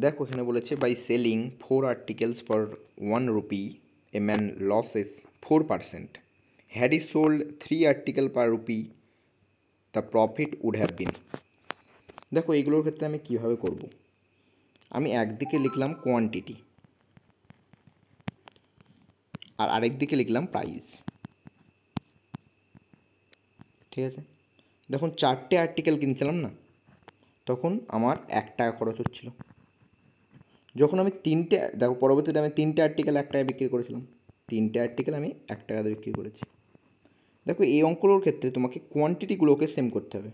দেখো এখানে বলেছে by selling 4 articles for 1 rupee a man loses 4%. Had he sold 3 article per rupee the profit would have been. দেখো এইগুলোর ক্ষেত্রে আমি কীভাবে করব, আমি একদিকে লিখলাম কোয়ান্টিটি আর আরেক দিকে লিখলাম প্রাইস। ঠিক আছে, দেখুন 4টে আর্টিকেল কিনছিলাম না, তখন আমার 1 টাকা খরচ হচ্ছিল। যখন আমি দেখো পরবর্তীতে আমি 3টে আর্টিকেল 1 টাকায় বিক্রি করেছিলাম, 3টে আর্টিকেল আমি 1 টাকাতে বিক্রি করেছি। দেখো এই অঙ্কগুলোর ক্ষেত্রে তোমাকে কোয়ান্টিটিগুলোকে সেম করতে হবে,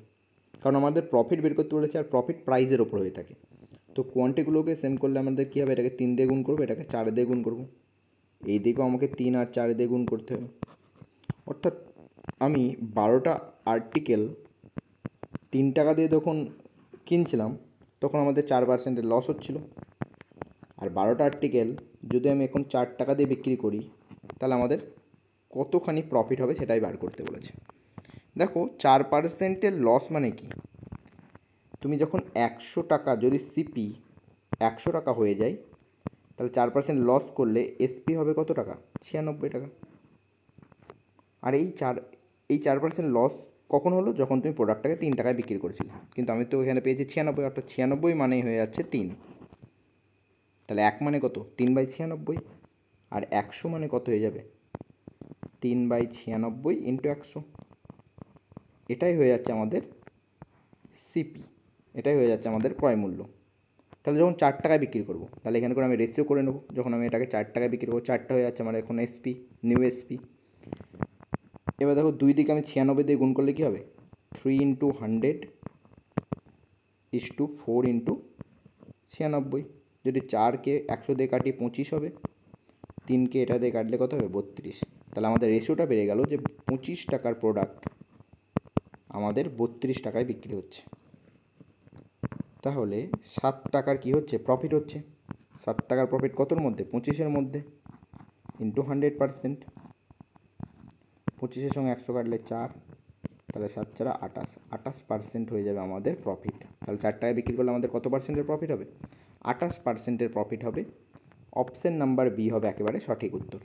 কারণ আমাদের প্রফিট বের করতে বলেছে আর প্রফিট প্রাইজের ওপর হয়ে থাকে। তো কোয়ান্টিটিগুলোকে সেম করলে আমাদের কী হবে, এটাকে 3 দিয়ে গুণ করবো, এটাকে 4 দিয়ে গুণ করবো, এই দিকেও আমাকে 3 আর 4 দিয়ে গুণ করতে হবে। অর্থাৎ আমি 12টা আর্টিকেল 3 টাকা দিয়ে যখন কিনছিলাম তখন আমাদের 4% লস হচ্ছিল। আর 12টা আর্টিকেল যদি আমি এখন 4 টাকা দিয়ে বিক্রি করি তাহলে আমাদের কতখানি প্রফিট হবে সেটাই বার করতে বলেছে। দেখো 4% লস মানে কি, তুমি যখন 100 টাকা যদি সিপি 100 টাকা হয়ে যায় তাহলে 4% লস করলে এসপি হবে কত টাকা, 96 টাকা। আর এই 4% লস কখন হলো, যখন তুমি প্রোডাক্টটাকে 3 টাকায় বিক্রি করেছিলে, কিন্তু আমি তো এখানে পেয়েছি 96, অর্থাৎ 96 মানেই হয়ে যাচ্ছে 3। তাহলে 1 মানে কত, 3/96, আর 100 মানে কত হয়ে যাবে, 3/96 ইন্টু 100। এটাই হয়ে যাচ্ছে আমাদের সিপি, এটাই হয়ে যাচ্ছে আমাদের ক্রয় মূল্য। তাহলে যখন 4 টাকায় বিক্রি করবো তাহলে এখানে করে আমি রেশিও করে নেবো, যখন আমি এটাকে 4 টাকায় বিক্রি করবো 4টা হয়ে যাচ্ছে আমার এখন এসপি, নিউ এসপি। এবার দেখো 2 দিকে আমি 96 দিয়ে গুণ করলে কী হবে, 3 ইন্টু 100 ইস টু 4 ইন্টু 96। যদি 4কে 100 দিয়ে কাটি 25 হবে, 3কে এটা দিয়ে কাটলে কত হবে, 32। তাহলে আমাদের রেশিওটা বেড়ে গেল যে 25 টাকার প্রোডাক্ট আমাদের 32 টাকায় বিক্রি হচ্ছে। তাহলে 7 টাকার কী হচ্ছে, প্রফিট হচ্ছে। 7 টাকার প্রফিট কতর মধ্যে, 25-এর মধ্যে, ইন্টু 100%। 25-এর সঙ্গে 100 কাটলে 4, তাহলে 7 4 28% হয়ে যাবে আমাদের প্রফিট। তাহলে 4 টাকায় বিক্রি করলে আমাদের কত পার্সেন্টের প্রফিট হবে, 28%-এর প্রফিট হবে। অপশান নাম্বার বি হবে একেবারে সঠিক উত্তর।